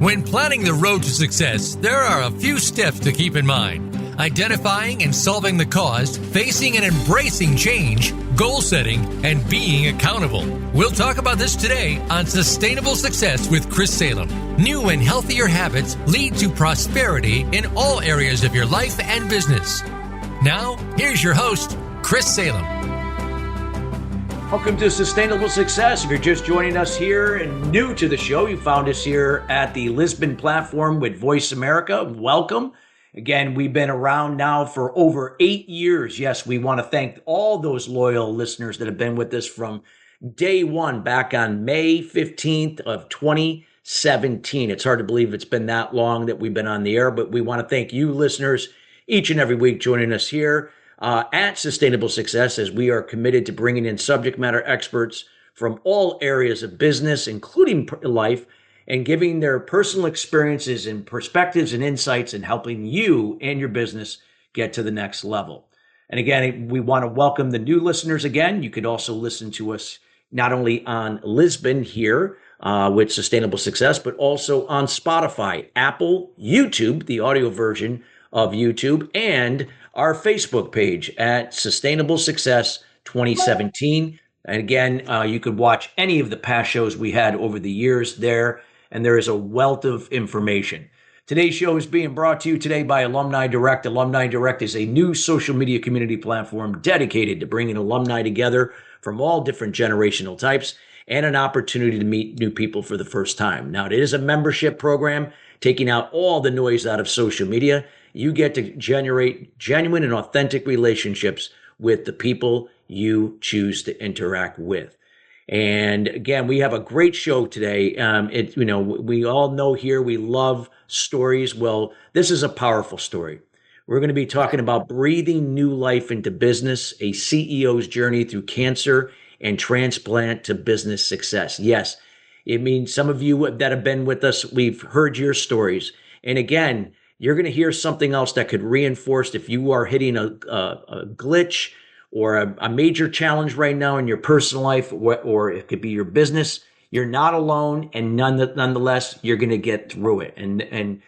When planning the road to success, there are a few steps to keep in mind. Identifying and solving the cause, facing and embracing change, goal setting, and being accountable. We'll talk about this today on Sustainable Success with Chris Salem. New and healthier habits lead to prosperity in all areas of your life and business. Now, here's your host, Chris Salem. Welcome to Sustainable Success. If you're just joining us here and new to the show, you found us here at the Lisbon platform with Voice America. Welcome. Again, we've been around now for over 8 years. Yes, we want to thank all those loyal listeners that have been with us from day one back on May 15th of 2017. It's hard to believe it's been that long that we've been on the air, but we want to thank you listeners each and every week joining us here at Sustainable Success, as we are committed to bringing in subject matter experts from all areas of business, including life, and giving their personal experiences and perspectives and insights and helping you and your business get to the next level. And again, we want to welcome the new listeners again. You could also listen to us not only on Lisbon here with Sustainable Success, but also on Spotify, Apple, YouTube, the audio version of YouTube, and our Facebook page at Sustainable Success 2017. And again, you could watch any of the past shows we had over the years there, and there is a wealth of information. Today's show is being brought to you today by Alumni Direct. Alumni Direct is a new social media community platform dedicated to bringing alumni together from all different generational types and an opportunity to meet new people for the first time. Now, it is a membership program, taking out all the noise out of social media. You get to generate genuine and authentic relationships with the people you choose to interact with. And again, we have a great show today. We all know here we love stories. Well, this is a powerful story. We're going to be talking about breathing new life into business, a CEO's journey through cancer and transplant to business success. Yes, it means some of you that have been with us, we've heard your stories. And again, you're going to hear something else that could reinforce if you are hitting a glitch or a major challenge right now in your personal life, or it could be your business. You're not alone, and nonetheless, you're going to get through it. And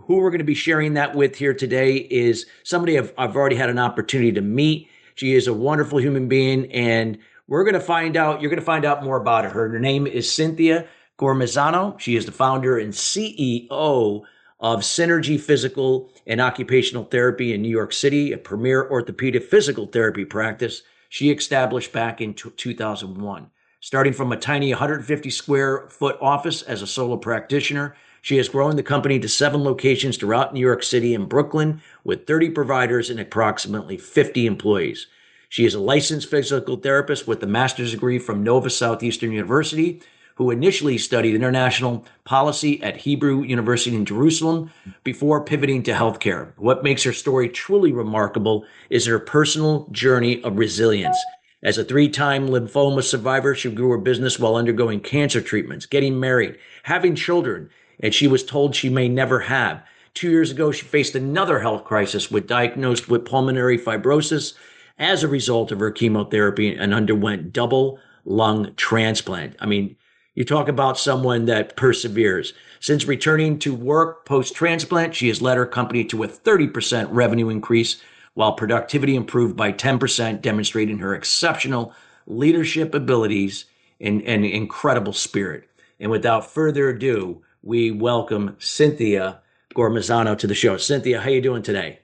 who we're going to be sharing that with here today is somebody I've already had an opportunity to meet. She is a wonderful human being, and you're going to find out more about her. Her name is Cynthia Gormazano. She is the founder and CEO of Synergy Physical and Occupational Therapy in New York City, a premier orthopedic physical therapy practice she established back in 2001. Starting from a tiny 150 square foot office as a solo practitioner, she has grown the company to 7 locations throughout New York City and Brooklyn with 30 providers and approximately 50 employees. She is a licensed physical therapist with a master's degree from Nova Southeastern University, who initially studied international policy at Hebrew University in Jerusalem before pivoting to healthcare. What makes her story truly remarkable is her personal journey of resilience. As a 3-time lymphoma survivor, she grew her business while undergoing cancer treatments, getting married, having children, and she was told she may never have. 2 years ago, she faced another health crisis, was diagnosed with pulmonary fibrosis as a result of her chemotherapy and underwent double lung transplant. I mean, you talk about someone that perseveres. Since returning to work post-transplant, she has led her company to a 30% revenue increase, while productivity improved by 10%, demonstrating her exceptional leadership abilities and incredible spirit. And without further ado, we welcome Cynthia Gormazano to the show. Cynthia, how you doing today?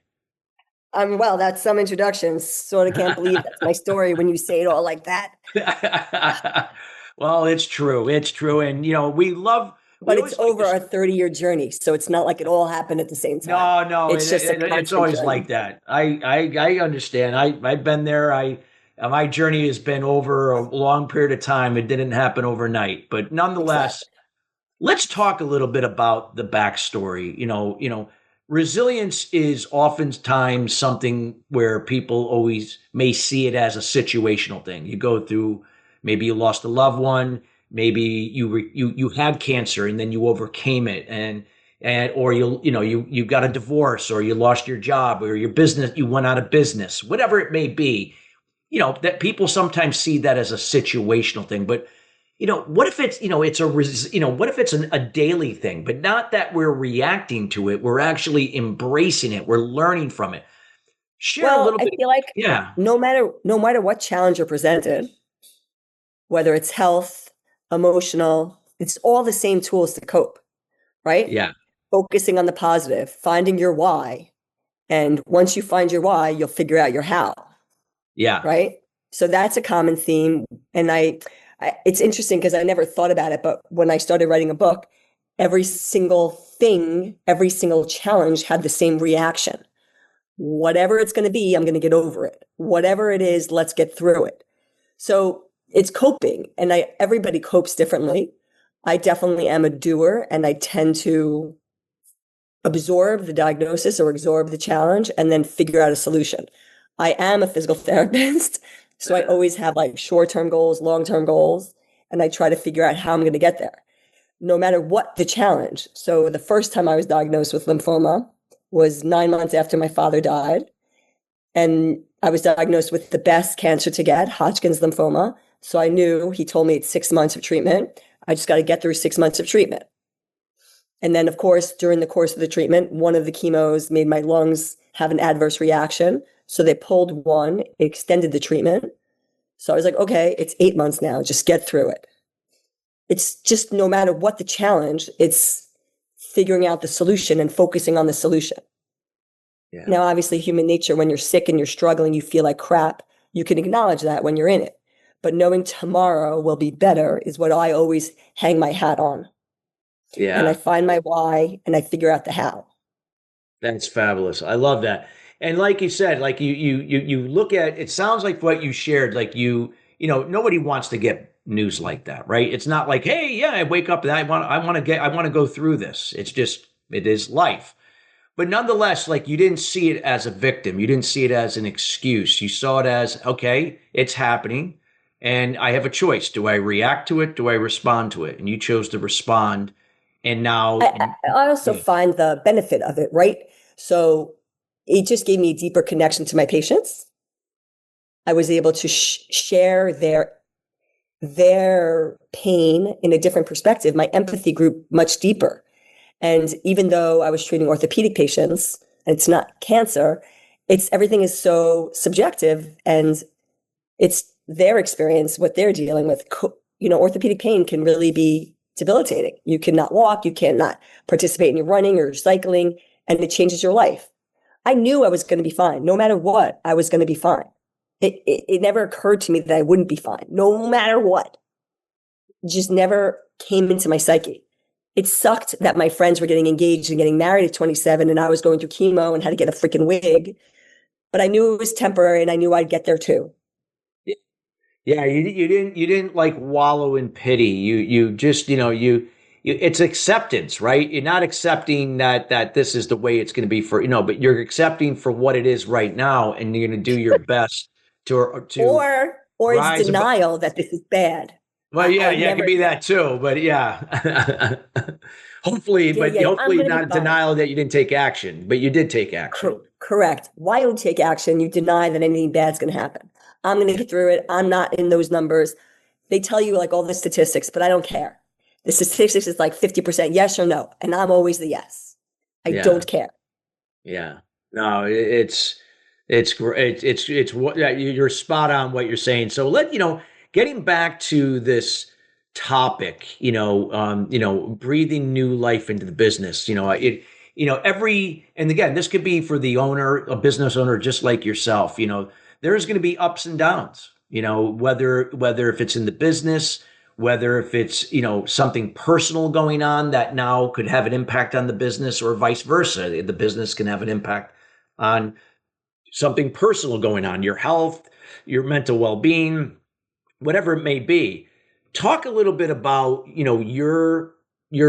I'm well. That's some introduction. Sort of can't believe that's my story when you say it all like that. Well, it's true. It's true. And, we love... But it's over our 30-year journey, so it's not like it all happened at the same time. No, it's always journey. Like that. I understand. I've been there. My journey has been over a long period of time. It didn't happen overnight. But nonetheless, Let's talk a little bit about the backstory. Resilience is oftentimes something where people always may see it as a situational thing. You go through... Maybe you lost a loved one. Maybe you had cancer and then you overcame it, or you got a divorce, or you lost your job, or your business, you went out of business. Whatever it may be, that people sometimes see that as a situational thing. But what if it's, what if it's a daily thing, but not that we're reacting to it. We're actually embracing it. We're learning from it. Share a Well, little I bit. feel like Yeah. no matter what challenge you're presented, whether it's health, emotional, it's all the same tools to cope, right? Yeah. Focusing on the positive, finding your why. And once you find your why, you'll figure out your how, Yeah. right? So that's a common theme. And it's interesting because I never thought about it, but when I started writing a book, every single thing, every single challenge had the same reaction. Whatever it's going to be, I'm going to get over it. Whatever it is, let's get through it. So it's coping, and everybody copes differently. I definitely am a doer, and I tend to absorb the diagnosis or absorb the challenge and then figure out a solution. I am a physical therapist, so I always have like short-term goals, long-term goals, and I try to figure out how I'm going to get there, no matter what the challenge. So the first time I was diagnosed with lymphoma was 9 months after my father died. And I was diagnosed with the best cancer to get, Hodgkin's lymphoma. So I knew he told me it's 6 months of treatment. I just got to get through 6 months of treatment. And then, of course, during the course of the treatment, one of the chemos made my lungs have an adverse reaction. So they pulled one, extended the treatment. So I was like, okay, it's 8 months now. Just get through it. It's just no matter what the challenge, it's figuring out the solution and focusing on the solution. Yeah. Now, obviously, human nature, when you're sick and you're struggling, you feel like crap. You can acknowledge that when you're in it. But knowing tomorrow will be better is what I always hang my hat on. And I Yeah. find my why and I figure out the how. That's fabulous. I love that. And like you said, like you look at it sounds like what you shared, like nobody wants to get news like that, right? It's not like, hey, yeah, I wake up and I want to go through this. It's just it is life. But nonetheless, like you didn't see it as a victim. You didn't see it as an excuse. You saw it as, okay, it's happening and I have a choice. Do I react to it? Do I respond to it? And you chose to respond. And now, I also yeah, find the benefit of it, right? So it just gave me a deeper connection to my patients. I was able to share their pain in a different perspective. My empathy grew much deeper. And even though I was treating orthopedic patients, and it's not cancer, it's everything is so subjective and it's their experience, what they're dealing with. Orthopedic pain can really be debilitating. You cannot walk, you cannot participate in your running or cycling, and it changes your life. I knew I was going to be fine. No matter what, I was going to be fine. It never occurred to me that I wouldn't be fine, no matter what. It just never came into my psyche. It sucked that my friends were getting engaged and getting married at 27 and I was going through chemo and had to get a freaking wig. But I knew it was temporary and I knew I'd get there too. yeah, you didn't like wallow in pity. You just it's acceptance, right? You're not accepting that this is the way it's going to be but you're accepting for what it is right now, and you're going to do your best to Or it's rise above. denial that this is bad. Well, yeah, I yeah, it could never, be that too, but yeah. Hopefully, yeah, but yeah, I'm hopefully going to be not fine. denial that you didn't take action, but you did take action. Correct. Why don't you take action? You deny that anything bad's going to happen. I'm going to get through it. I'm not in those numbers. They tell you like all the statistics, but I don't care. The statistics is like 50% yes or no. And I'm always the yes. I Yeah. don't care. Yeah. No, it's great. It's what yeah, you're spot on what you're saying. So getting back to this topic, breathing new life into the business, and again, this could be for the owner, a business owner, just like yourself, there's going to be ups and downs, whether if it's in the business, whether if it's something personal going on that now could have an impact on the business, or vice versa, the business can have an impact on something personal going on, your health, your mental well-being, whatever it may be. Talk a little bit about your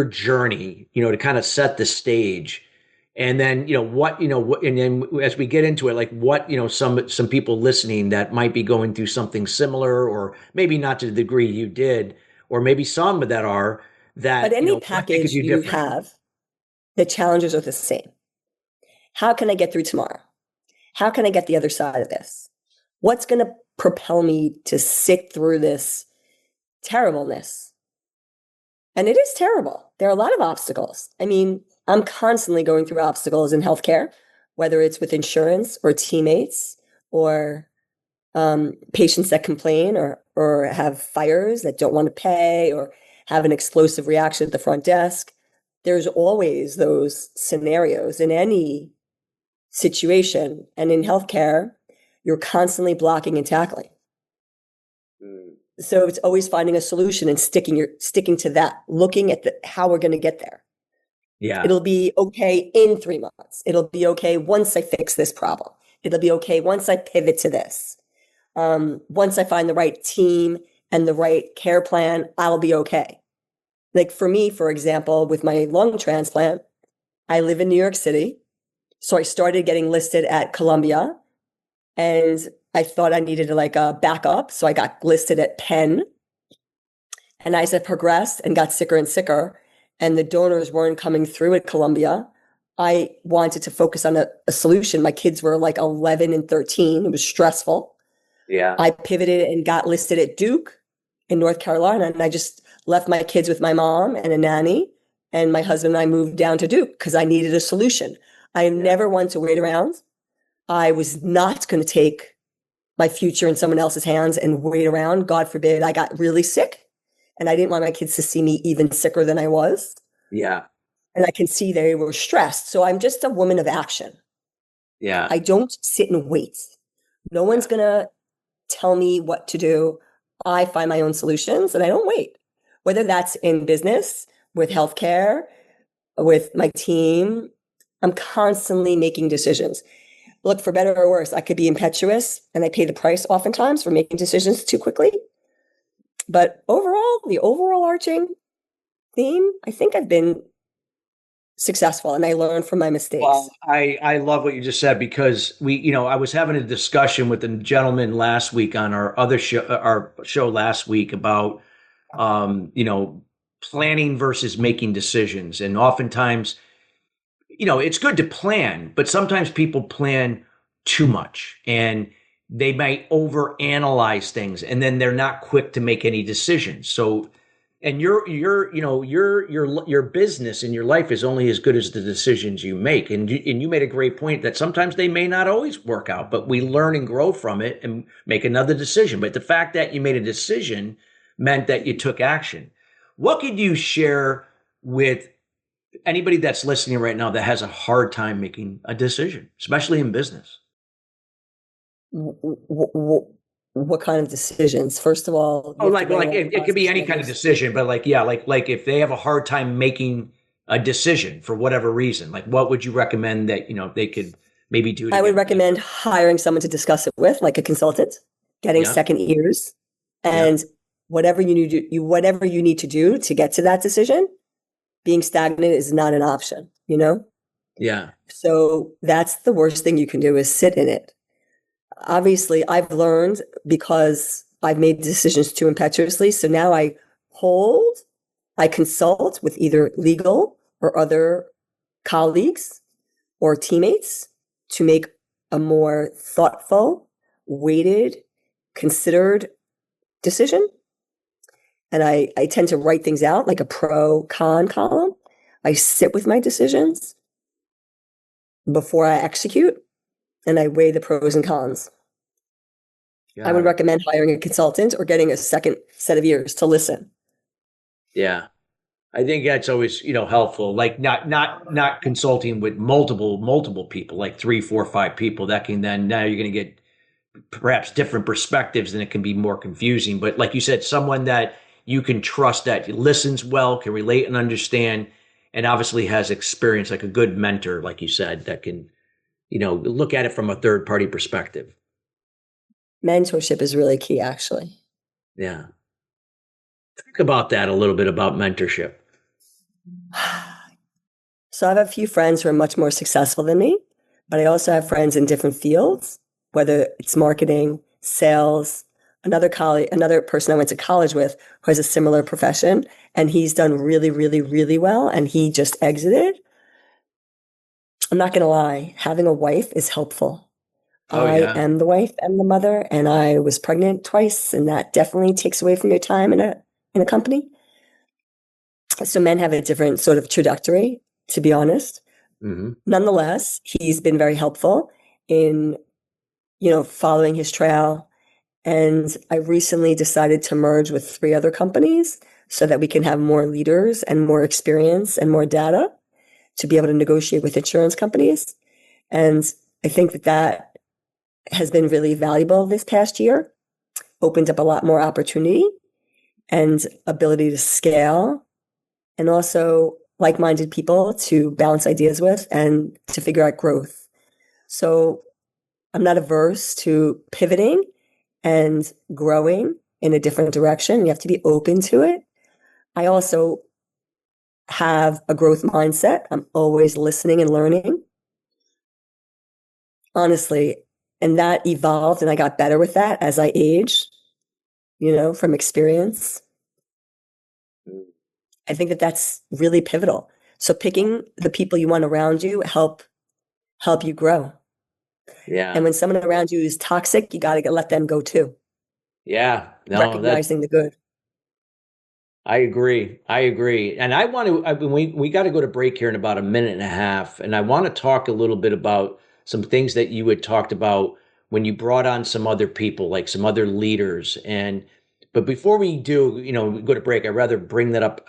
journey, to kind of set the stage. And then and then as we get into it, like what some people listening that might be going through something similar, or maybe not to the degree you did, or maybe some that are But that any what they could package do you different. have, the challenges are the same. How can I get through tomorrow? How can I get the other side of this? What's going to propel me to sit through this terribleness. And it is terrible. There are a lot of obstacles. I mean, I'm constantly going through obstacles in healthcare, whether it's with insurance or teammates or patients that complain or have fires that don't want to pay or have an explosive reaction at the front desk. There's always those scenarios in any situation. And in healthcare, you're constantly blocking and tackling. So it's always finding a solution and sticking to that, looking at how we're going to get there. Yeah. It'll be okay in 3 months. It'll be okay once I fix this problem. It'll be okay once I pivot to this. Once I find the right team and the right care plan, I'll be okay. Like for me, for example, with my lung transplant, I live in New York City. So I started getting listed at Columbia, and I thought I needed like a backup. So I got listed at Penn. And as I progressed and got sicker and sicker, and the donors weren't coming through at Columbia, I wanted to focus on a solution. My kids were like 11 and 13. It was stressful. Yeah. I pivoted and got listed at Duke in North Carolina. And I just left my kids with my mom and a nanny. And my husband and I moved down to Duke because I needed a solution. I never wanted to wait around. I was not going to take my future in someone else's hands and wait around. God forbid I got really sick. And I didn't want my kids to see me even sicker than I was. Yeah. And I can see they were stressed. So I'm just a woman of action. Yeah. I don't sit and wait. No one's going to tell me what to do. I find my own solutions and I don't wait. Whether that's in business, with healthcare, with my team, I'm constantly making decisions. Look, for better or worse, I could be impetuous and I pay the price oftentimes for making decisions too quickly. But overall, the overarching theme, I think I've been successful and I learned from my mistakes. Well, I love what you just said because I was having a discussion with a gentleman last week on our show last week about, planning versus making decisions. And oftentimes, it's good to plan, but sometimes people plan too much and they might overanalyze things and then they're not quick to make any decisions. So, and your business and your life is only as good as the decisions you make. And you made a great point that sometimes they may not always work out, but we learn and grow from it and make another decision. But the fact that you made a decision meant that you took action. What could you share with anybody that's listening right now that has a hard time making a decision, especially in business? What kind of decisions? First of all, it could be any kind of decision, but like if they have a hard time making a decision for whatever reason, like what would you recommend that they could maybe do? I would recommend hiring someone to discuss it with, like a consultant, getting second ears, and whatever you need to do to get to that decision. Being stagnant is not an option, Yeah. So that's the worst thing you can do is sit in it. Obviously, I've learned because I've made decisions too impetuously. So now I consult with either legal or other colleagues or teammates to make a more thoughtful, weighted, considered decision. And I tend to write things out like a pro-con column. I sit with my decisions before I execute, and I weigh the pros and cons. I would recommend hiring a consultant or getting a second set of ears to listen. Yeah. I think that's always, helpful. Like not consulting with multiple people, like 3, 4, 5 people that can then now you're going to get perhaps different perspectives and it can be more confusing. But like you said, someone that you can trust that listens well, can relate and understand, and obviously has experience, like a good mentor, like you said, that can, look at it from a third party perspective. Mentorship is really key, actually. Yeah. Talk about that a little bit about mentorship. So I have a few friends who are much more successful than me, but I also have friends in different fields, whether it's marketing, sales. Another person I went to college with who has a similar profession, and he's done really, really, really well, and he just exited. I'm not going to lie, having a wife is helpful. I am the wife and the mother, and I was pregnant twice, and that definitely takes away from your time in a in a company. So men have a different sort of trajectory, to be honest. Mm-hmm. Nonetheless, he's been very helpful in, following his trail. And I recently decided to merge with 3 other companies so that we can have more leaders and more experience and more data to be able to negotiate with insurance companies. And I think that has been really valuable this past year, opened up a lot more opportunity and ability to scale, and also like-minded people to bounce ideas with and to figure out growth. So I'm not averse to pivoting and growing in a different direction. You have to be open to it. I also have a growth mindset. I'm always listening and learning. Honestly, and that evolved and I got better with that as I aged, from experience. I think that that's really pivotal. So picking the people you want around you help you grow. Yeah. And when someone around you is toxic, you got to let them go too. Yeah. No, recognizing the good. I agree. And I want to, we got to go to break here in about a minute and a half. And I want to talk a little bit about some things that you had talked about when you brought on some other people, like some other leaders. But before we do, we go to break, I'd rather bring that up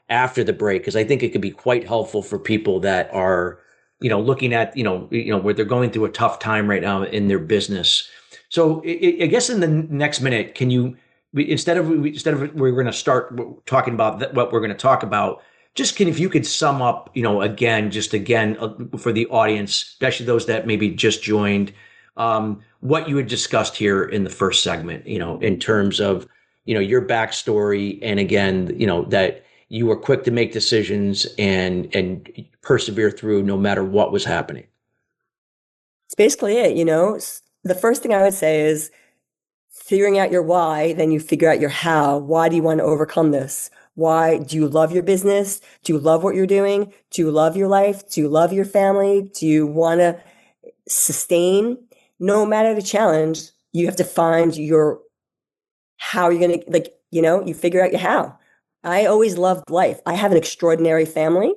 after the break, because I think it could be quite helpful for people that are, looking at, where they're going through a tough time right now in their business. So I guess in the next minute, can you, instead of we're going to start talking about what we're going to talk about, if you could sum up, again for the audience, especially those that maybe just joined, what you had discussed here in the first segment, in terms of, your backstory, and again, that you were quick to make decisions and persevere through no matter what was happening. It's basically it. The first thing I would say is figuring out your why, then you figure out your how. Why do you want to overcome this? Why? Do you love your business? Do you love what you're doing? Do you love your life? Do you love your family? Do you want to sustain? No matter the challenge, you have to find your how you're going to, you figure out your how. I always loved life. I have an extraordinary family.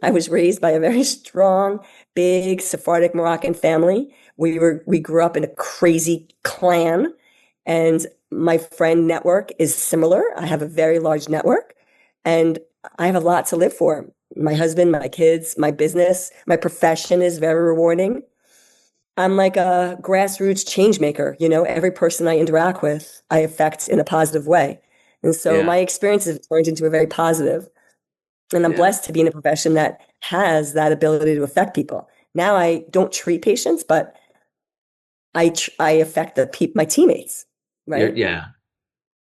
I was raised by a very strong, big Sephardic Moroccan family. We grew up in a crazy clan, and my friend network is similar. I have a very large network, and I have a lot to live for. My husband, my kids, my business, my profession is very rewarding. I'm like a grassroots change maker. Every person I interact with, I affect in a positive way. And so my experience has turned into a very positive. And I'm blessed to be in a profession that has that ability to affect people. Now I don't treat patients, but I affect my teammates, right?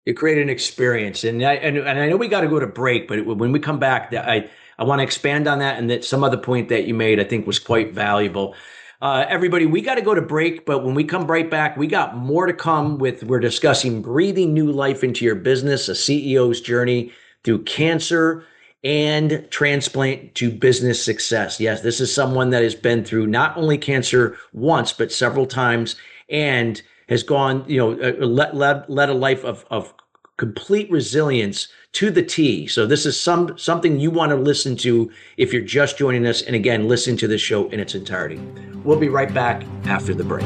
You create an experience, and I know we got to go to break, but when we come back, I want to expand on that, and that some other point that you made I think was quite valuable. Everybody, we got to go to break, but when we come right back, we got more to come. We're discussing breathing new life into your business, a CEO's journey through cancer and transplant to business success. Yes, this is someone that has been through not only cancer once, but several times, and has gone, led a life of complete resilience to the T. So this is something you want to listen to if you're just joining us. And again, listen to the show in its entirety. We'll be right back after the break.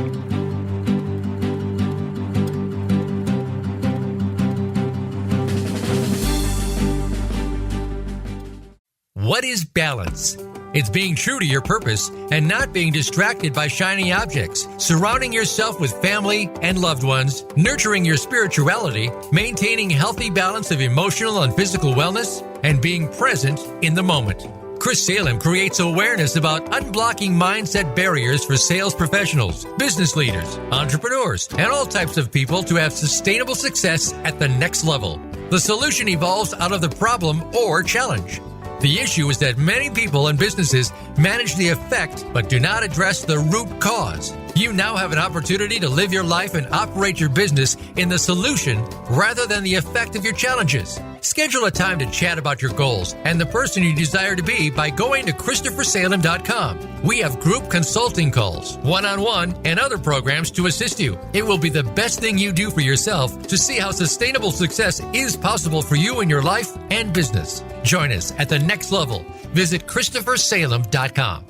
What is balance? It's being true to your purpose and not being distracted by shiny objects, surrounding yourself with family and loved ones, nurturing your spirituality, maintaining healthy balance of emotional and physical wellness, and being present in the moment. Chris Salem creates awareness about unblocking mindset barriers for sales professionals, business leaders, entrepreneurs, and all types of people to have sustainable success at the next level. The solution evolves out of the problem or challenge. The issue is that many people and businesses manage the effect but do not address the root cause. You now have an opportunity to live your life and operate your business in the solution rather than the effect of your challenges. Schedule a time to chat about your goals and the person you desire to be by going to ChristopherSalem.com. We have group consulting calls, one-on-one, and other programs to assist you. It will be the best thing you do for yourself to see how sustainable success is possible for you in your life and business. Join us at the next level. Visit ChristopherSalem.com.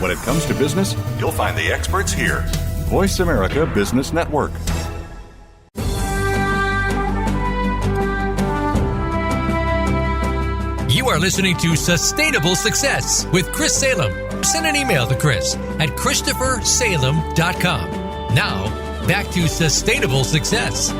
When it comes to business, you'll find the experts here. Voice America Business Network. You are listening to Sustainable Success with Chris Salem. Send an email to Chris at ChristopherSalem.com. Now, back to Sustainable Success.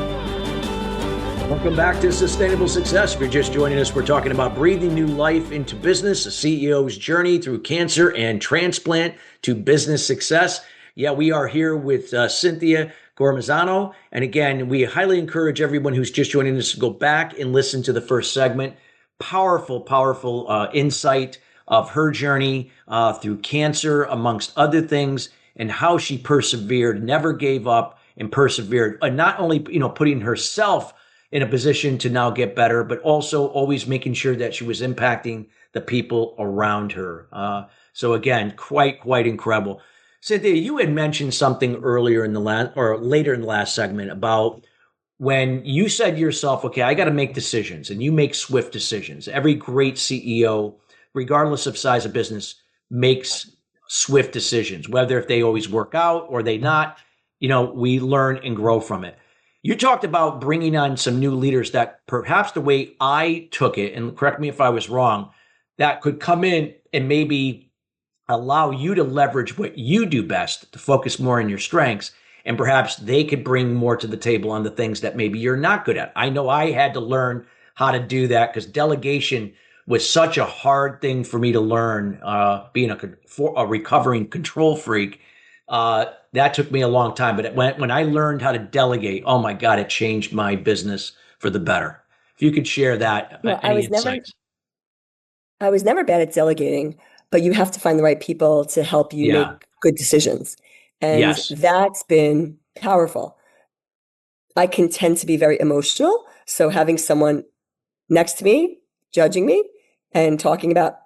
Welcome back to Sustainable Success. If you're just joining us, we're talking about breathing new life into business, a CEO's journey through cancer and transplant to business success. Yeah, we are here with Cynthia Gormazano. And again, we highly encourage everyone who's just joining us to go back and listen to the first segment. Powerful, powerful insight of her journey through cancer, amongst other things, and how she persevered, never gave up, and persevered. And not only, putting herself in a position to now get better, but also always making sure that she was impacting the people around her. So again, quite incredible. Cynthia, you had mentioned something earlier in the last, or later in the last segment, about when you said to yourself, okay, I got to make decisions, and you make swift decisions. Every great CEO, regardless of size of business, makes swift decisions, whether if they always work out or they not, we learn and grow from it. You talked about bringing on some new leaders that perhaps the way I took it, and correct me if I was wrong, that could come in and maybe allow you to leverage what you do best, to focus more on your strengths, and perhaps they could bring more to the table on the things that maybe you're not good at. I know I had to learn how to do that because delegation was such a hard thing for me to learn, being a recovering control freak. That took me a long time, but when I learned how to delegate, oh my God, it changed my business for the better. If you could share that, Well, any insights. I was never bad at delegating, but you have to find the right people to help you Yeah. make good decisions. And Yes. that's been powerful. I can tend to be very emotional. So having someone next to me, judging me and talking about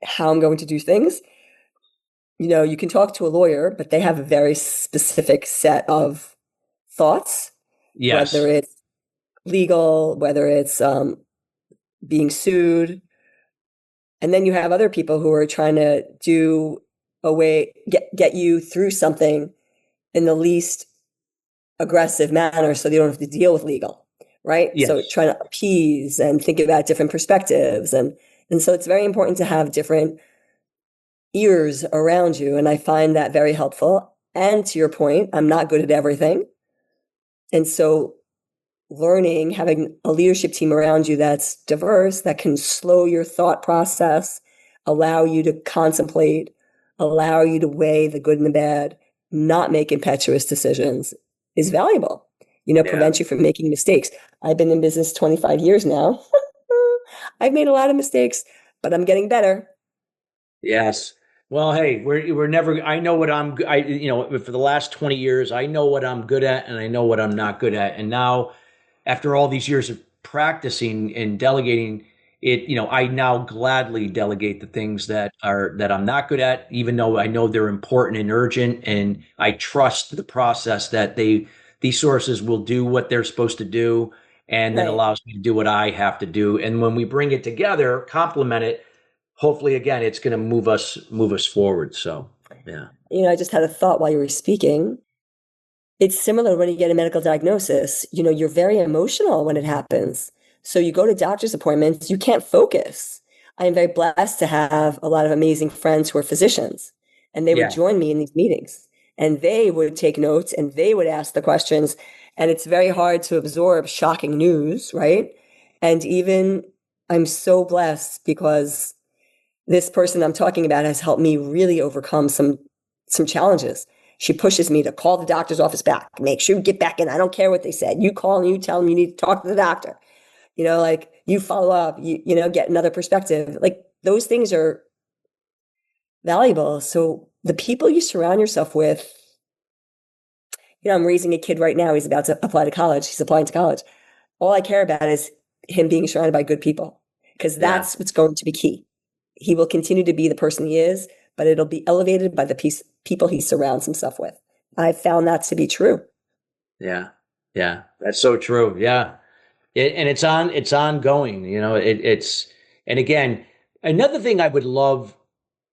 how I'm going to do things, you can talk to a lawyer, but they have a very specific set of thoughts, Yes. whether it's legal, whether it's being sued. And then you have other people who are trying to get you through something in the least aggressive manner so you don't have to deal with legal, right? Yes. So trying to appease and think about different perspectives. And so it's very important to have different ears around you. And I find that very helpful. And to your point, I'm not good at everything. And so learning, having a leadership team around you that's diverse, that can slow your thought process, allow you to contemplate, allow you to weigh the good and the bad, not make impetuous decisions is valuable, prevent you from making mistakes. I've been in business 25 years now. I've made a lot of mistakes, but I'm getting better. Yes. Well, hey, we're never, I know what for the last 20 years, I know what I'm good at and I know what I'm not good at. And now after all these years of practicing and delegating it, I now gladly delegate the things that I'm not good at, even though I know they're important and urgent. And I trust the process that these sources will do what they're supposed to do. And then Right. allows me to do what I have to do. And when we bring it together, complement it, hopefully, again, it's going to move us forward. So, yeah. I just had a thought while you were speaking. It's similar when you get a medical diagnosis. You're very emotional when it happens. So you go to doctor's appointments, you can't focus. I am very blessed to have a lot of amazing friends who are physicians, and they Yeah. would join me in these meetings, and they would take notes and they would ask the questions. And it's very hard to absorb shocking news, right? And even I'm so blessed because this person I'm talking about has helped me really overcome some challenges. She pushes me to call the doctor's office back, make sure you get back in. I don't care what they said. You call and you tell them you need to talk to the doctor. You follow up, get another perspective. Like those things are valuable. So the people you surround yourself with, I'm raising a kid right now. He's about to apply to college. He's applying to college. All I care about is him being surrounded by good people, because that's what's going to be key. He will continue to be the person he is, but it'll be elevated by the people he surrounds himself with. I've found that to be true. Yeah. Yeah. That's so true. Yeah. And it's ongoing, and again, another thing I would love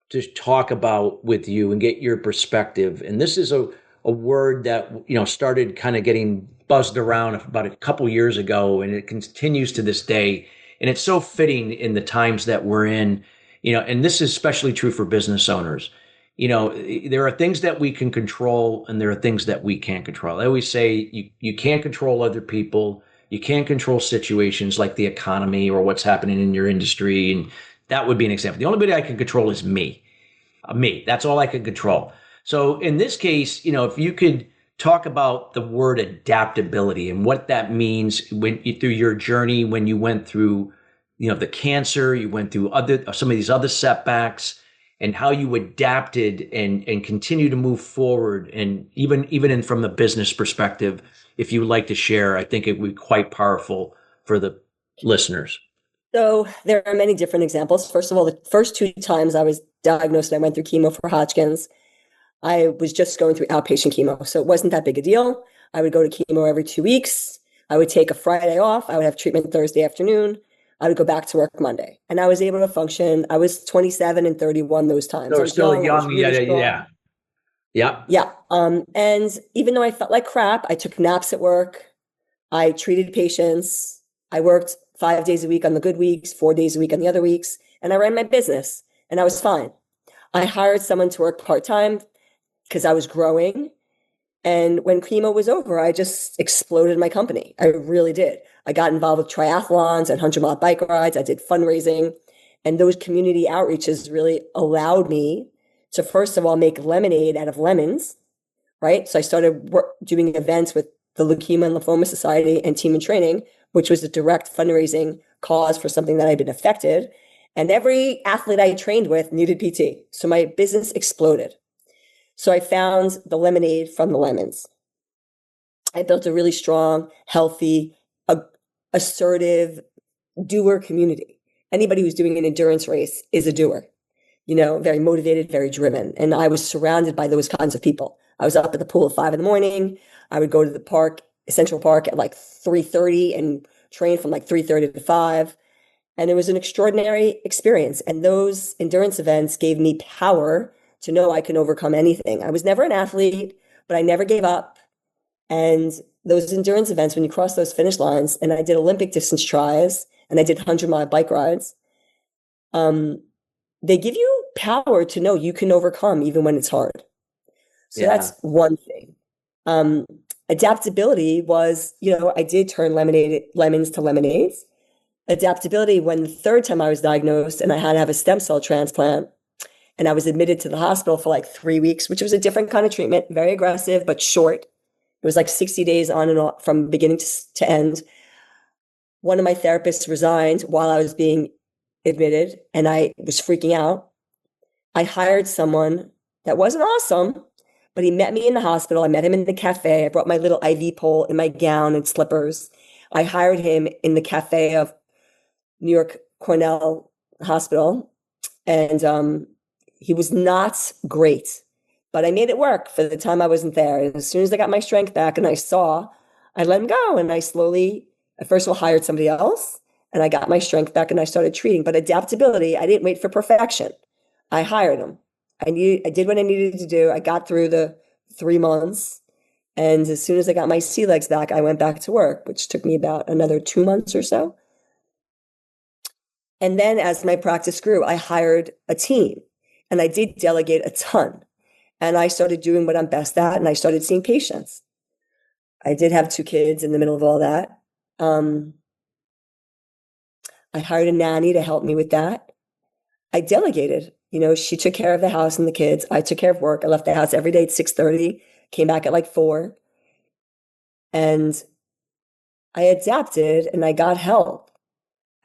to talk about with you and get your perspective. And this is a word that, started kind of getting buzzed around about a couple years ago, and it continues to this day. And it's so fitting in the times that we're in, and this is especially true for business owners. There are things that we can control and there are things that we can't control. I always say you can't control other people. You can't control situations like the economy or what's happening in your industry. And that would be an example. The only bit I can control is me. That's all I can control. So in this case, if you could talk about the word adaptability and what that means through your journey, when you went through, the cancer, you went through some of these other setbacks, and how you adapted and continue to move forward. And even from the business perspective, if you would like to share, I think it would be quite powerful for the listeners. So there are many different examples. First of all, the first 2 times I was diagnosed and I went through chemo for Hodgkin's, I was just going through outpatient chemo. So it wasn't that big a deal. I would go to chemo every 2 weeks. I would take a Friday off. I would have treatment Thursday afternoon. I would go back to work Monday. And I was able to function. I was 27 and 31 those times. So we're still young. Really yeah. Yeah. And even though I felt like crap, I took naps at work. I treated patients. I worked 5 days a week on the good weeks, 4 days a week on the other weeks. And I ran my business and I was fine. I hired someone to work part-time because I was growing. And when chemo was over, I just exploded my company. I really did. I got involved with triathlons and 100-mile bike rides. I did fundraising. And those community outreaches really allowed me to, first of all, make lemonade out of lemons, right? So I started doing events with the Leukemia and Lymphoma Society and Team in Training, which was a direct fundraising cause for something that I'd been affected. And every athlete I trained with needed PT. So my business exploded. So I found the lemonade from the lemons. I built a really strong, healthy, assertive doer community. Anybody who's doing an endurance race is a doer, very motivated, very driven. And I was surrounded by those kinds of people. I was up at the pool at 5 a.m. I would go to the park, Central Park, at like 3:30 and train from like 3:30 to 5. And it was an extraordinary experience. And those endurance events gave me power to know I can overcome anything. I was never an athlete, but I never gave up. And those endurance events, when you cross those finish lines, and I did Olympic distance tries, and I did 100-mile bike rides, they give you power to know you can overcome even when it's hard. So that's one thing. Adaptability was, I did turn lemons to lemonades. Adaptability, when the 3rd time I was diagnosed and I had to have a stem cell transplant, and I was admitted to the hospital for like 3 weeks, which was a different kind of treatment, very aggressive, but short. It was like 60 days on and off from beginning to end. One of my therapists resigned while I was being admitted, and I was freaking out. I hired someone that wasn't awesome, but he met me in the hospital. I met him in the cafe. I brought my little IV pole in my gown and slippers. I hired him in the cafe of New York Cornell Hospital, and he was not great, but I made it work for the time I wasn't there. And as soon as I got my strength back and I let him go. And I slowly, first of all, hired somebody else, and I got my strength back and I started treating. But adaptability, I didn't wait for perfection. I hired him. I did what I needed to do. I got through the 3 months. And as soon as I got my sea legs back, I went back to work, which took me about another 2 months or so. And then as my practice grew, I hired a team. And I did delegate a ton. And I started doing what I'm best at, and I started seeing patients. I did have 2 kids in the middle of all that. I hired a nanny to help me with that. I delegated. She took care of the house and the kids. I took care of work. I left the house every day at 6:30, came back at like 4. And I adapted and I got help.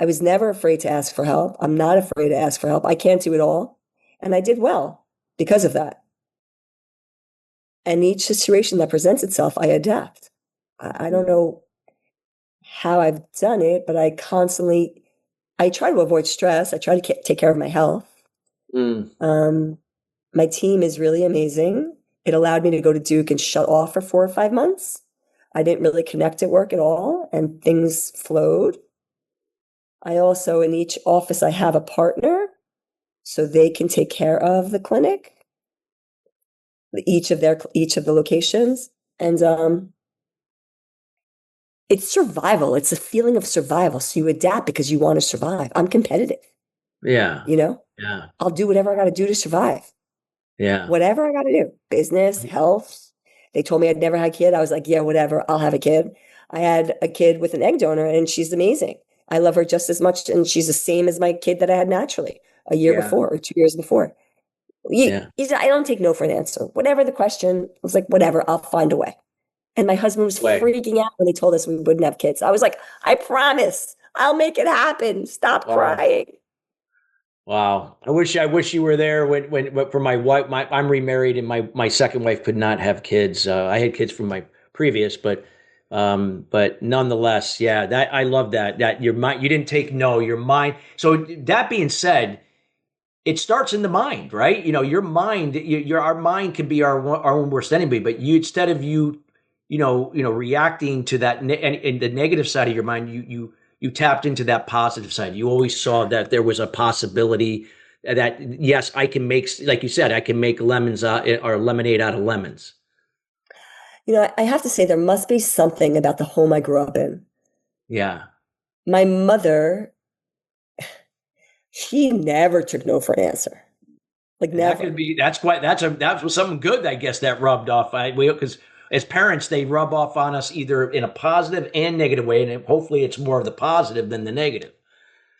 I was never afraid to ask for help. I'm not afraid to ask for help. I can't do it all. And I did well because of that. And each situation that presents itself, I adapt. I don't know how I've done it, but I try to avoid stress. I try to take care of my health. Um, my team is really amazing. It allowed me to go to Duke and shut off for 4 or 5 months. I didn't really connect at work at all, and things flowed. I also, in each office, I have a partner, so they can take care of the clinic, each of the locations. And it's survival. It's a feeling of survival. So you adapt because you want to survive. I'm competitive. Yeah. Yeah. I'll do whatever I got to do to survive. Yeah. Whatever I got to do. Business, health. They told me I'd never had a kid. I was like, yeah, whatever. I'll have a kid. I had a kid with an egg donor, and she's amazing. I love her just as much, and she's the same as my kid that I had naturally a year before or 2 years before. I don't take no for an answer. Whatever the question, I was like, whatever, I'll find a way. And my husband was freaking out when they told us we wouldn't have kids. I was like, I promise, I'll make it happen. Stop crying. Wow. I wish you were there when for my wife. I'm remarried, and my second wife could not have kids. I had kids from my previous, but nonetheless, yeah. That I love that your mind. You didn't take no. Your mind. So that being said, it starts in the mind, right? Your mind. Our mind can be our own worst enemy. But instead of reacting to that and the negative side of your mind, you tapped into that positive side. You always saw that there was a possibility that, yes, I can make, like you said, I can make lemons or lemonade out of lemons. I have to say there must be something about the home I grew up in. Yeah. My mother, she never took no for an answer. Like never. That could be, that was something good, I guess, that rubbed off. Because as parents, they rub off on us either in a positive and negative way, and hopefully it's more of the positive than the negative.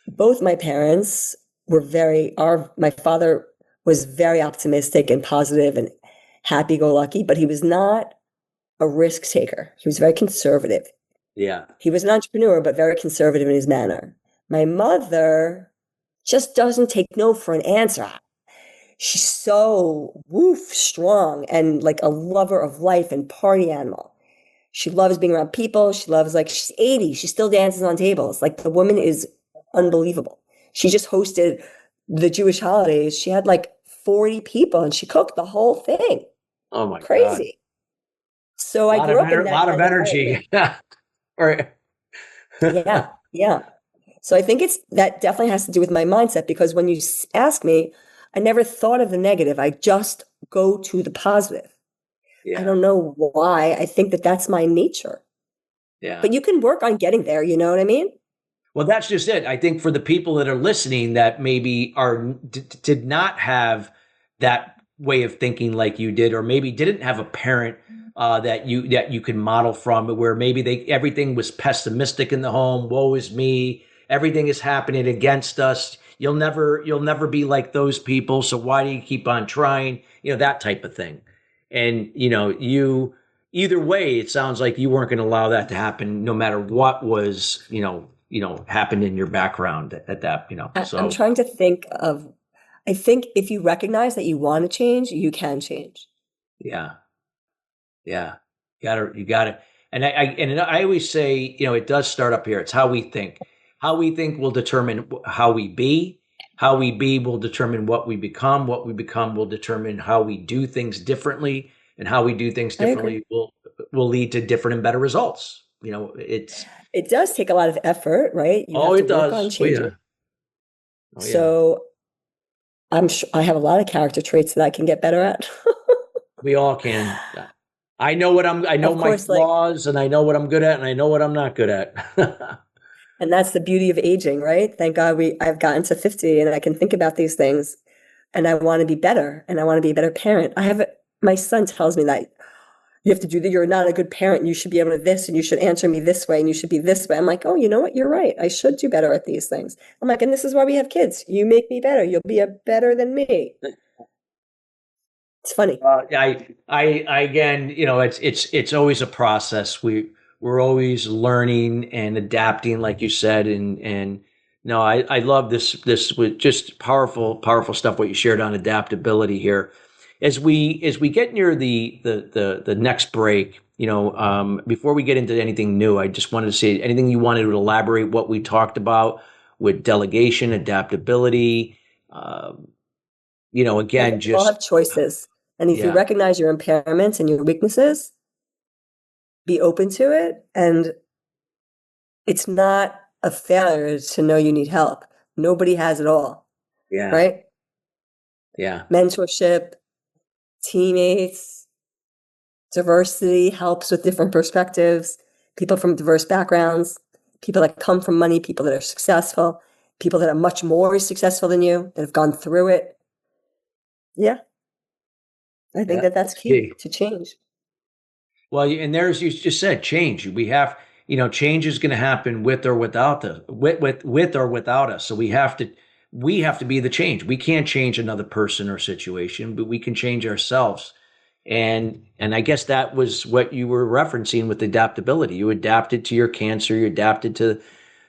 Both my parents were my father was very optimistic and positive and happy-go-lucky, but he was not a risk taker. He was very conservative. Yeah. He was an entrepreneur, but very conservative in his manner. My mother just doesn't take no for an answer. She's so strong and like a lover of life and party animal. She loves being around people. She loves, she's 80. She still dances on tables. Like, the woman is unbelievable. She just hosted the Jewish holidays. She had 40 people and she cooked the whole thing. Oh my God. Crazy. So I grew up in that. A lot of energy. Right. Yeah. Yeah. So I think that definitely has to do with my mindset, because when you ask me, I never thought of the negative. I just go to the positive. Yeah. I don't know why. I think that's my nature. Yeah. But you can work on getting there. You know what I mean? Well, that's just it. I think for the people that are listening that maybe did not have that way of thinking like you did, or maybe didn't have a parent that you can model from, where maybe everything was pessimistic in the home. Woe is me. Everything is happening against us. You'll never be like those people. So why do you keep on trying? That type of thing. And, you, either way, it sounds like you weren't going to allow that to happen, no matter what was, happened in your background at that, So I'm trying to think I think if you recognize that you want to change, you can change. Yeah. Yeah. You got it. And I always say, it does start up here. It's how we think. How we think will determine how we be. How we be will determine what we become. What we become will determine how we do things differently, and how we do things differently will lead to different and better results. It does take a lot of effort, right? You have to work on changing. Oh, yeah. So I'm sure I have a lot of character traits that I can get better at. We all can. I know my flaws, and I know what I'm good at, and I know what I'm not good at. And that's the beauty of aging, right? Thank God I've gotten to 50 and I can think about these things, and I want to be better, and I want to be a better parent. My son tells me that you have to do that. You're not a good parent. You should be able to this, and you should answer me this way, and you should be this way. I'm like, oh, you know what? You're right. I should do better at these things. I'm like, and this is why we have kids. You make me better. You'll be better than me. It's funny. I again, it's always a process. We're always learning and adapting, like you said, and no, I love this with just powerful stuff, what you shared on adaptability here. as we get near the next break, before we get into anything new, I just wanted to say anything you wanted to elaborate what we talked about with delegation, adaptability. Again, We all have choices. And if you yeah, recognize your impairments and your weaknesses, be open to it. And it's not a failure to know you need help. Nobody has it all, yeah, right? yeah, Mentorship, teammates, diversity helps with different perspectives, people from diverse backgrounds, people that come from money, people that are successful, people that are much more successful than you, that have gone through it. Yeah. I think yeah. that's key to change. Well, and there's, you just said change. We have, change is going to happen with or without with or without us. So we have to be the change. We can't change another person or situation, but we can change ourselves. And I guess that was what you were referencing with adaptability. You adapted to your cancer. You adapted to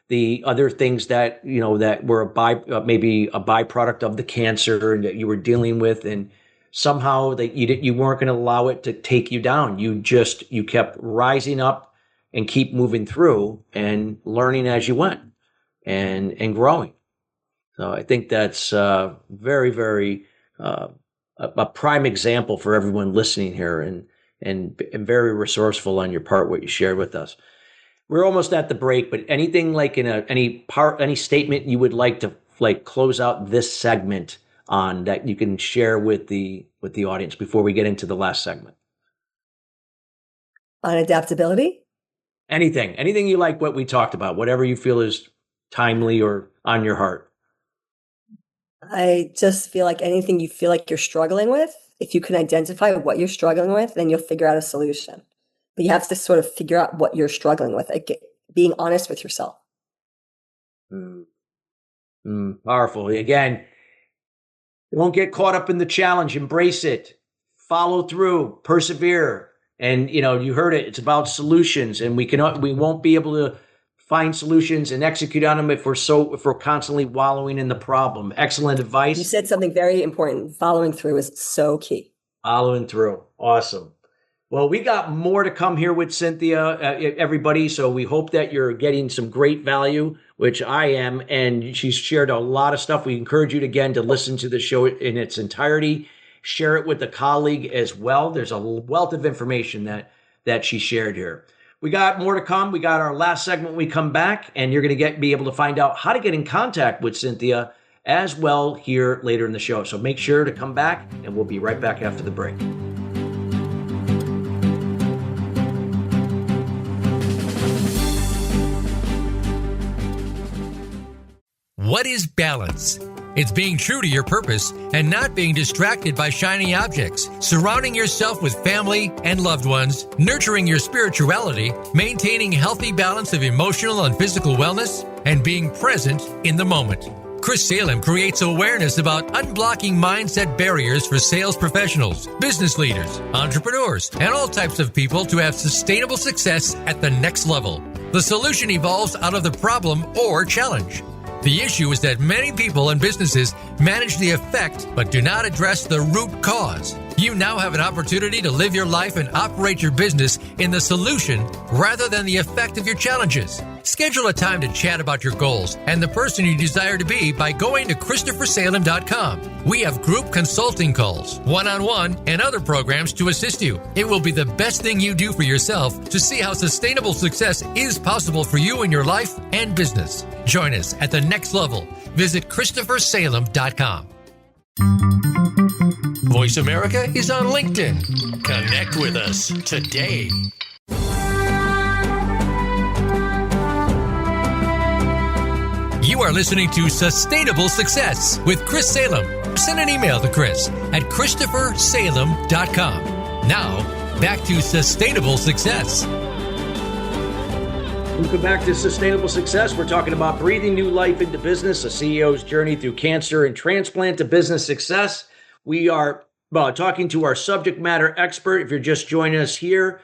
the other things that that were maybe a byproduct of the cancer and that you were dealing with, and somehow that you weren't going to allow it to take you down. You kept rising up and keep moving through and learning as you went and growing. So I think that's very, very a prime example for everyone listening here, and very resourceful on your part what you shared with us. We're almost at the break, but anything like any statement you would like to close out this segment on that you can share with the audience before we get into the last segment? On adaptability? Anything you like what we talked about, whatever you feel is timely or on your heart. I just feel like anything you feel like you're struggling with, if you can identify what you're struggling with, then you'll figure out a solution. But you have to sort of figure out what you're struggling with, being honest with yourself. Powerful. Again, don't get caught up in the challenge. Embrace it. Follow through. Persevere. And you heard it. It's about solutions, and we won't be able to find solutions and execute on them if we're constantly wallowing in the problem. Excellent advice. You said something very important. Following through is so key. Following through. Awesome. Well, we got more to come here with Cynthia, everybody. So we hope that you're getting some great value, which I am. And she's shared a lot of stuff. We encourage you again to listen to the show in its entirety. Share it with a colleague as well. There's a wealth of information that she shared here. We got more to come. We got our last segment when we come back, and you're going to be able to find out how to get in contact with Cynthia as well here later in the show. So make sure to come back, and we'll be right back after the break. What is balance? It's being true to your purpose and not being distracted by shiny objects, surrounding yourself with family and loved ones, nurturing your spirituality, maintaining healthy balance of emotional and physical wellness, and being present in the moment. Chris Salem creates awareness about unblocking mindset barriers for sales professionals, business leaders, entrepreneurs, and all types of people to have sustainable success at the next level. The solution evolves out of the problem or challenge. The issue is that many people and businesses manage the effect but do not address the root cause. You now have an opportunity to live your life and operate your business in the solution rather than the effect of your challenges. Schedule a time to chat about your goals and the person you desire to be by going to ChristopherSalem.com. We have group consulting calls, one-on-one, and other programs to assist you. It will be the best thing you do for yourself to see how sustainable success is possible for you in your life and business. Join us at the next level. Visit ChristopherSalem.com. Voice America is on LinkedIn. Connect with us today. You are listening to Sustainable Success with Chris Salem. Send an email to Chris at ChristopherSalem.com. Now, back to Sustainable Success. Welcome back to Sustainable Success. We're talking about breathing new life into business, a CEO's journey through cancer and transplant to business success. We are talking to our subject matter expert. If you're just joining us here,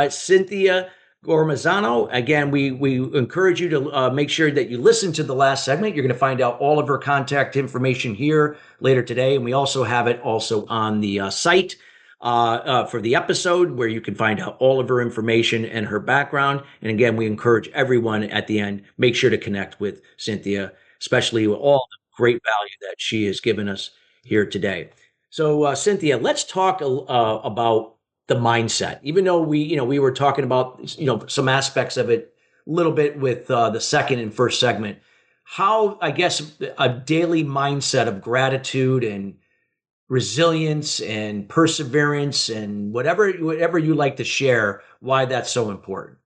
Cynthia Gormazano. Again, we encourage you to make sure that you listen to the last segment. You're going to find out all of her contact information here later today. And we also have it also on the site for the episode where you can find out all of her information and her background. And again, we encourage everyone at the end, make sure to connect with Cynthia, especially with all the great value that she has given us here today. So, Cynthia, let's talk about the mindset. Even though we were talking about some aspects of it a little bit with the second and first segment, how I guess a daily mindset of gratitude and resilience and perseverance and whatever you like to share, why that's so important.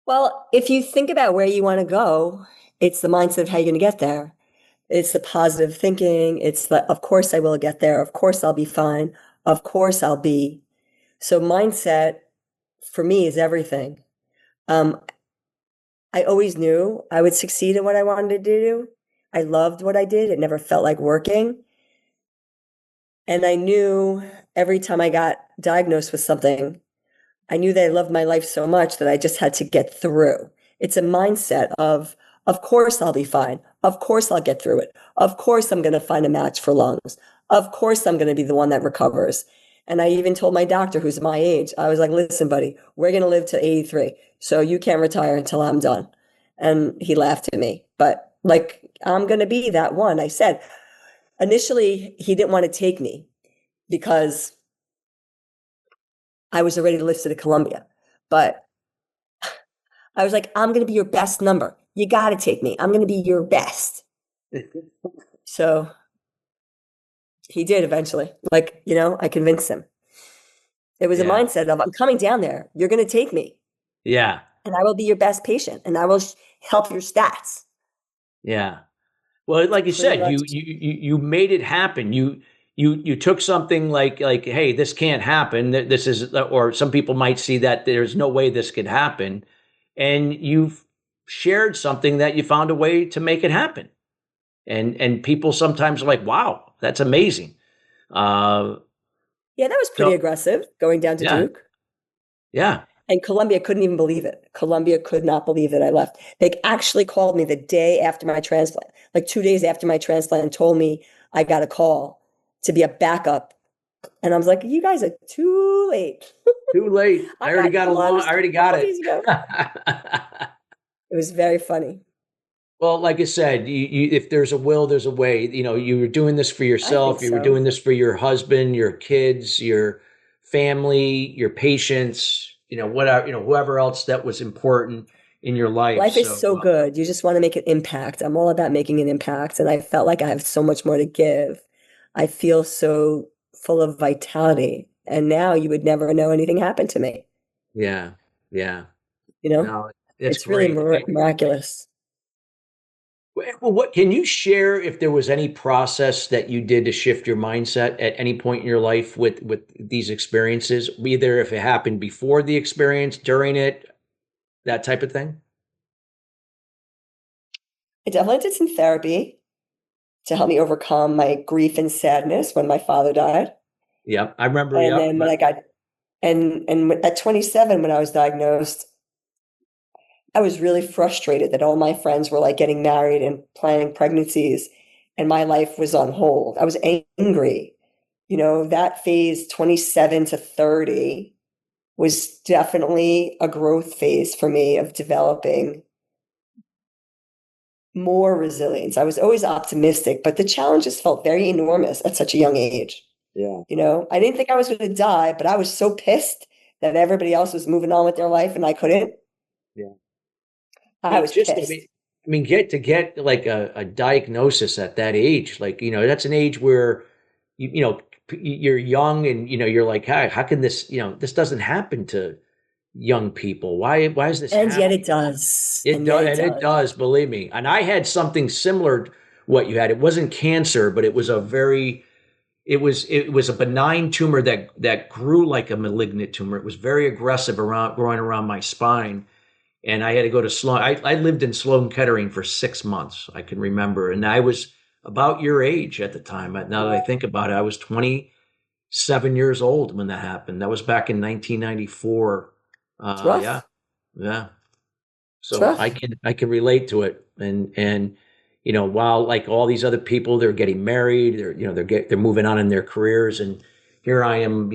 Well, if you think about where you want to go, it's the mindset of how you're going to get there. It's the positive thinking. It's the, of course I will get there. Of course I'll be fine. Of course I'll be. So mindset for me is everything. I always knew I would succeed in what I wanted to do. I loved what I did. It never felt like working. And I knew every time I got diagnosed with something, I knew that I loved my life so much that I just had to get through. It's a mindset of course I'll be fine. Of course I'll get through it. Of course I'm going to find a match for lungs. Of course I'm going to be the one that recovers. And I even told my doctor, who's my age, I was like, listen, buddy, we're going to live to 83. So you can't retire until I'm done. And he laughed at me. But like, I'm going to be that one. I said, initially, he didn't want to take me because I was already listed at Columbia. But I was like, I'm going to be your best number. You got to take me. I'm going to be your best. So he did eventually. Like, I convinced him. It was a mindset of, I'm coming down there. You're going to take me. Yeah. And I will be your best patient. And I will help your stats. Yeah. Well, like you said, you made it happen. You took something like, hey, this can't happen. This is, or some people might see that there's no way this could happen. And you've shared something that you found a way to make it happen. And people sometimes are like, wow, that's amazing. Yeah, that was pretty aggressive going down to Duke. Yeah. And Columbia couldn't even believe it. Columbia could not believe that I left. They actually called me the day after my transplant, like 2 days after my transplant, and told me I got a call to be a backup. And I was like, you guys are too late. Too late. I already got it. It was very funny. Well, like I said, if there's a will, there's a way. You were doing this for yourself. You were doing this for your husband, your kids, your family, your patients, whoever else that was important in your life. Life is so good. You just want to make an impact. I'm all about making an impact. And I felt like I have so much more to give. I feel so full of vitality. And now you would never know anything happened to me. Yeah. Yeah. No, it's really miraculous. Well, what can you share if there was any process that you did to shift your mindset at any point in your life with these experiences, either if it happened before the experience, during it, that type of thing? I definitely did some therapy to help me overcome my grief and sadness when my father died. Yeah, I remember. And then when I got, and at 27, when I was diagnosed, I was really frustrated that all my friends were like getting married and planning pregnancies, and my life was on hold. I was angry. That phase 27 to 30 was definitely a growth phase for me of developing more resilience. I was always optimistic, but the challenges felt very enormous at such a young age. Yeah. I didn't think I was going to die, but I was so pissed that everybody else was moving on with their life and I couldn't. Yeah. I was pissed. Get like a diagnosis at that age, like, that's an age where, you're young and, you're like, how can this, this doesn't happen to young people. Why is this and happening? Yet it does. It does, believe me. And I had something similar to what you had. It wasn't cancer, but it was a benign tumor that grew like a malignant tumor. It was very aggressive growing around my spine. And I had to go to Sloan. I lived in Sloan Kettering for 6 months, I can remember. And I was about your age at the time. Now that I think about it, I was 27 years old when that happened. That was back in 1994. It's Yeah, rough. yeah. It's So rough. I can relate to it, and while like all these other people, they're getting married, they're moving on in their careers, and here I am,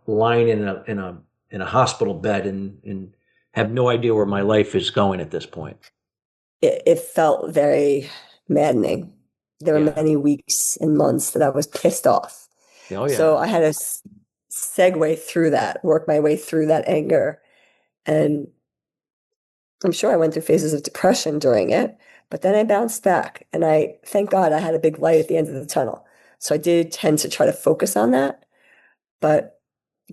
lying in a hospital bed and have no idea where my life is going at this point. It felt very maddening. There were Yeah. many weeks and months that I was pissed off. Oh So yeah. I had to segue through that, work my way through that anger. And I'm sure I went through phases of depression during it, but then I bounced back. And thank God I had a big light at the end of the tunnel. So I did tend to try to focus on that. But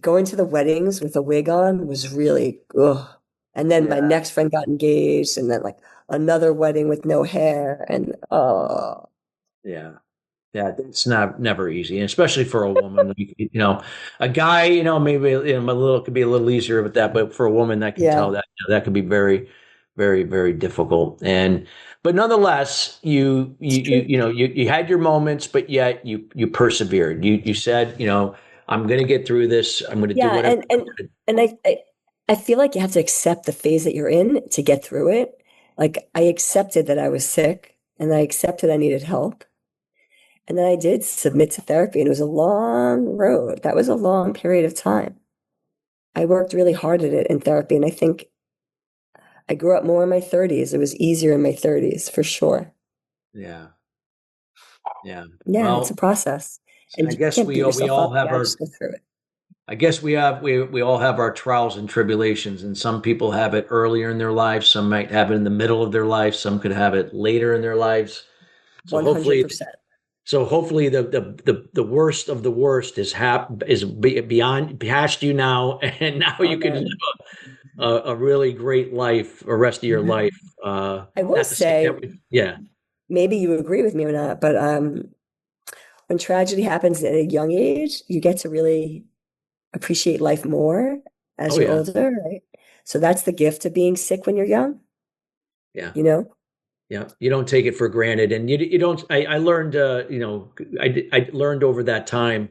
going to the weddings with a wig on was really, ugh. And then my Yeah. next friend got engaged, and then like another wedding with no hair. And oh, Yeah. Yeah, it's not never easy, and especially for a woman. Like, a guy, maybe a little could be a little easier with that, but for a woman, I can tell yeah. that that could be very, very, very difficult. But nonetheless, It's true. you had your moments, but yet you persevered. You said, I'm going to get through this. I'm going to do Yeah, whatever. and I feel like you have to accept the phase that you're in to get through it. Like I accepted that I was sick, and I accepted I needed help. And then I did submit to therapy, and it was a long road. That was a long period of time. I worked really hard at it in therapy, and I think I grew up more in my 30s. It was easier in my 30s for sure. Yeah, yeah. Yeah, it's a Well, process, and I you guess can't beat we yourself all up. You have gotta our just go through it. I guess we all have our trials and tribulations, and some people have it earlier in their lives, some might have it in the middle of their life, some could have it later in their lives. So hopefully 100%. the worst of the worst is beyond past you now, and now you can live Amen. a really great life, the rest of your life. I will Not to say say, that yeah. maybe you agree with me or not, but when tragedy happens at a young age, you get to really appreciate life more as Oh you're yeah. older, right? So that's the gift of being sick when you're young, Yeah. you know? Yeah, you don't take it for granted, and you don't. I learned, I learned over that time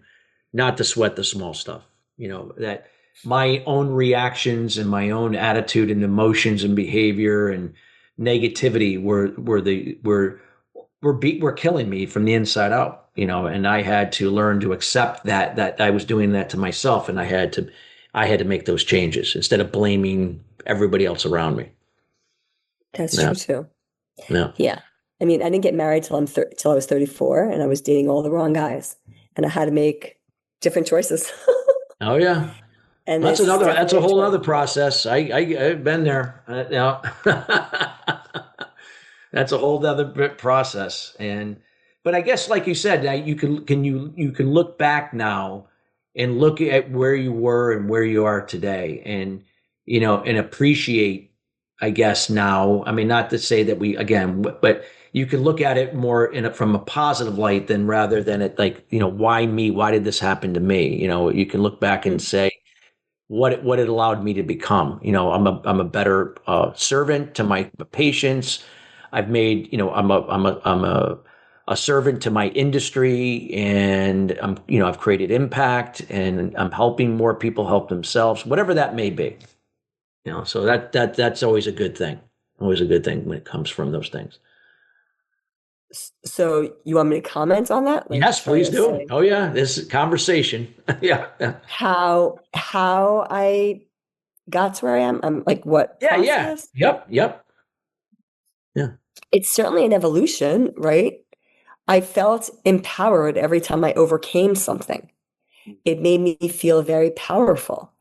not to sweat the small stuff. That my own reactions and my own attitude and emotions and behavior and negativity were killing me from the inside out. And I had to learn to accept that I was doing that to myself, and I had to make those changes instead of blaming everybody else around me. That's Yeah, true too. yeah. Yeah. I mean, I didn't get married till I was 34, and I was dating all the wrong guys, and I had to make different choices. Oh yeah. And it's That's definitely a a whole journey. other process. I've been there. That's a whole other process. But I guess, like you said, now you can look back now and look at where you were and where you are today, and and appreciate. I guess now, I mean, not to say that we again, but you can look at it more from a positive light than rather than it like, why me? Why did this happen to me? You can look back and Mm. say what it allowed me to become. I'm a better servant to my patients. I've made, I'm a servant to my industry, and I've created impact, and I'm helping more people help themselves, whatever that may be. So that's always a good thing. Always a good thing when it comes from those things. So you want me to comment on that? Like Yes, try please to do. say Oh yeah, this is conversation. Yeah. how I got to where I am? Like what Yeah, yeah. process? Yep, yep. Yeah. It's certainly an evolution, right? I felt empowered every time I overcame something. It made me feel very powerful.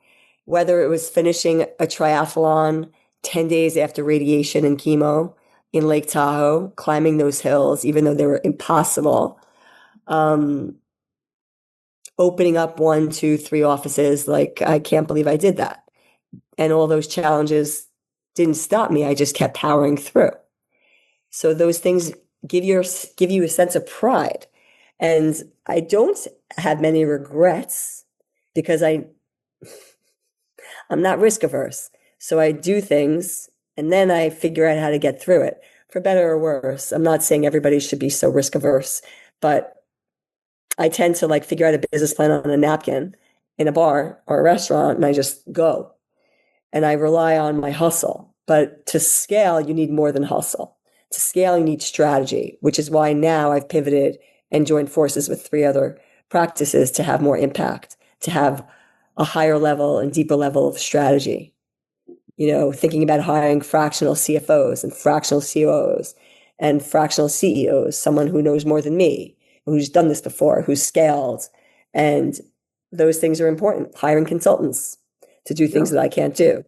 Whether it was finishing a triathlon 10 days after radiation and chemo in Lake Tahoe, climbing those hills, even though they were impossible, um, opening up one, two, three offices. Like, I can't believe I did that. And all those challenges didn't stop me. I just kept powering through. So those things give you a sense of pride. And I don't have many regrets because I'm not risk averse. So I do things and then I figure out how to get through it, for better or worse. I'm not saying everybody should be so risk averse, but I tend to like figure out a business plan on a napkin in a bar or a restaurant, and I just go. and I rely on my hustle. But to scale, you need more than hustle. To scale, you need strategy, which is why now I've pivoted and joined forces with 3 other practices to have more impact, to have a higher level and deeper level of strategy. Thinking about hiring fractional CFOs and fractional COOs and fractional CEOs, someone who knows more than me, who's done this before, who's scaled. And those things are important. Hiring consultants to do things that I can't do.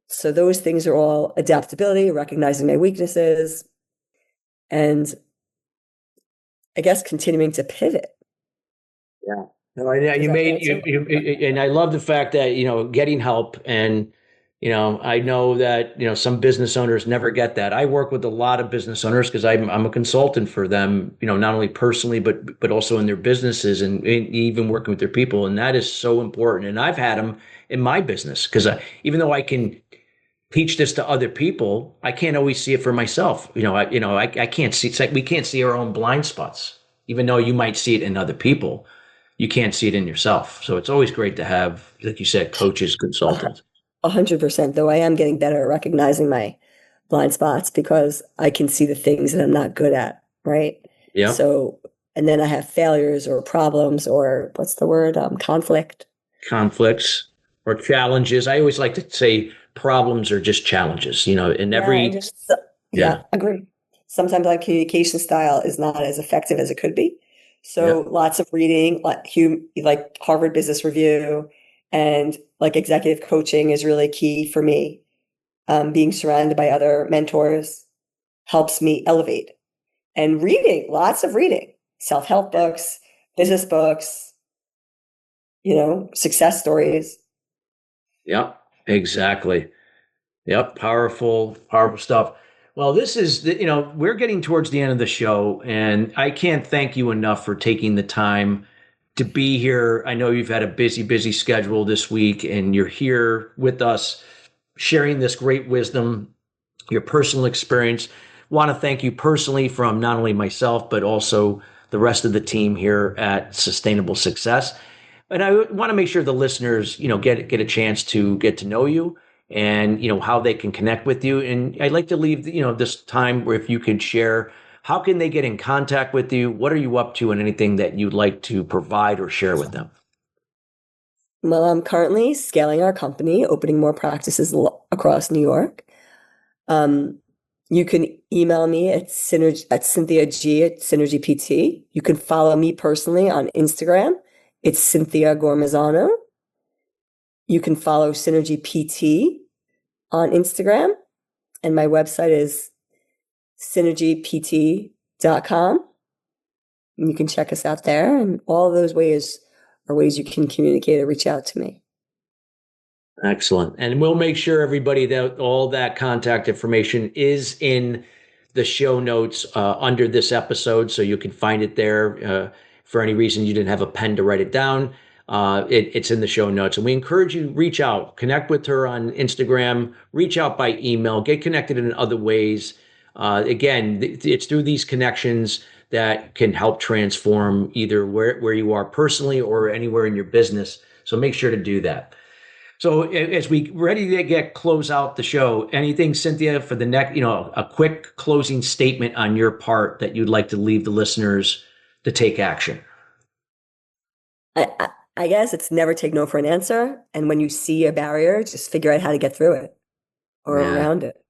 So those things are all adaptability, recognizing my weaknesses, and I guess continuing to pivot. Yeah. No, and I love the fact that, getting help, and, I know that, some business owners never get that. I work with a lot of business owners because I'm a consultant for them, not only personally, but also in their businesses, and even working with their people. And that is so important. And I've had them in my business because even though I can teach this to other people, I can't always see it for myself. I can't see, it's like we can't see our own blind spots, even though you might see it in other people. You can't see it in yourself. So it's always great to have, like you said, coaches, consultants. 100%, though I am getting better at recognizing my blind spots because I can see the things that I'm not good at, right? Yeah. So, and then I have failures or problems or what's the word? Conflicts or challenges. I always like to say in just challenges, in every. Agree. Sometimes our communication style is not as effective as it could be. So lots of reading, like Harvard Business Review and like executive coaching is really key for me. Being surrounded by other mentors helps me elevate. And reading, lots of reading, self-help books, business books, success stories. Yep, exactly. Yep, powerful stuff. Well, this is, we're getting towards the end of the show, and I can't thank you enough for taking the time to be here. I know you've had a busy schedule this week, and you're here with us sharing this great wisdom, your personal experience. Want to thank you personally from not only myself, but also the rest of the team here at Sustainable Success. And I want to make sure the listeners, get a chance to get to know you, and how they can connect with you. And I'd like to leave this time where if you could share, how can they get in contact with you? What are you up to, and anything that you'd like to provide or share with them? Well, I'm currently scaling our company, opening more practices across New York. You can email me at Cynthia G at Synergy PT. You can follow me personally on Instagram. It's Cynthia Gormazano. You can follow Synergy PT on Instagram, and my website is synergypt.com. And you can check us out there, and all of those ways are ways you can communicate or reach out to me. Excellent. And we'll make sure everybody that all that contact information is in the show notes under this episode, so you can find it there. For any reason you didn't have a pen to write it down, it's in the show notes. And we encourage you to reach out, connect with her on Instagram, reach out by email, get connected in other ways. Again, it's through these connections that can help transform either where you are personally or anywhere in your business. So make sure to do that. So as we ready to close out the show, anything, Cynthia, for the next, a quick closing statement on your part that you'd like to leave the listeners to take action? I guess it's never take no for an answer. And when you see a barrier, just figure out how to get through it or around it.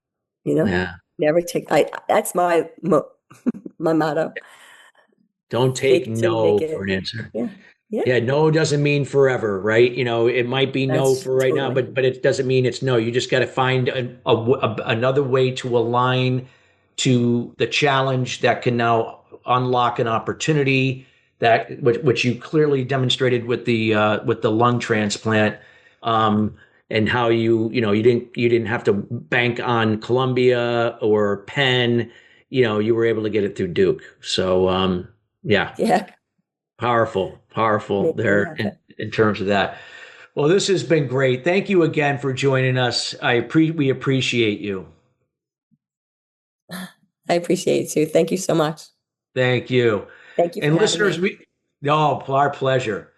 Never take. That's my motto. Don't take no for an answer. Yeah, no doesn't mean forever, right? It might be no for right now, but it doesn't mean it's no. You just got to find another way to align to the challenge that can now unlock an opportunity that which you clearly demonstrated with the lung transplant, and how you didn't have to bank on Columbia or Penn. You were able to get it through Duke. So powerful there in terms of that. Well, this has been great. Thank you again for joining us. We appreciate you. I appreciate it too. Thank you so much. Thank you. Thank you. And listeners, our pleasure.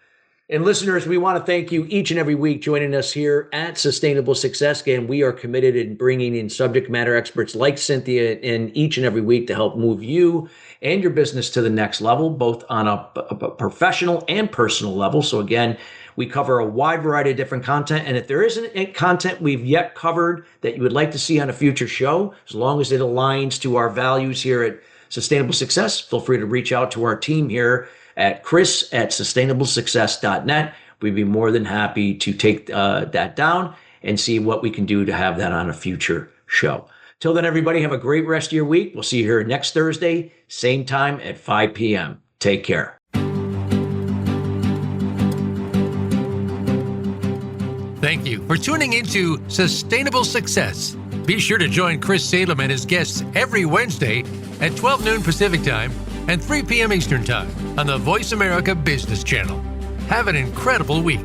And listeners, we want to thank you each and every week joining us here at Sustainable Success. Again, we are committed in bringing in subject matter experts like Cynthia in each and every week to help move you and your business to the next level, both on a professional and personal level. So again, we cover a wide variety of different content. And if there isn't content we've yet covered that you would like to see on a future show, as long as it aligns to our values here at Sustainable Success, feel free to reach out to our team here at chris@sustainablesuccess.net. We'd be more than happy to take that down and see what we can do to have that on a future show. Till then, everybody, have a great rest of your week. We'll see you here next Thursday, same time at 5 p.m. Take care. Thank you for tuning into Sustainable Success. Be sure to join Chris Salem and his guests every Wednesday at 12 noon Pacific Time and 3 p.m. Eastern Time on the Voice America Business Channel. Have an incredible week.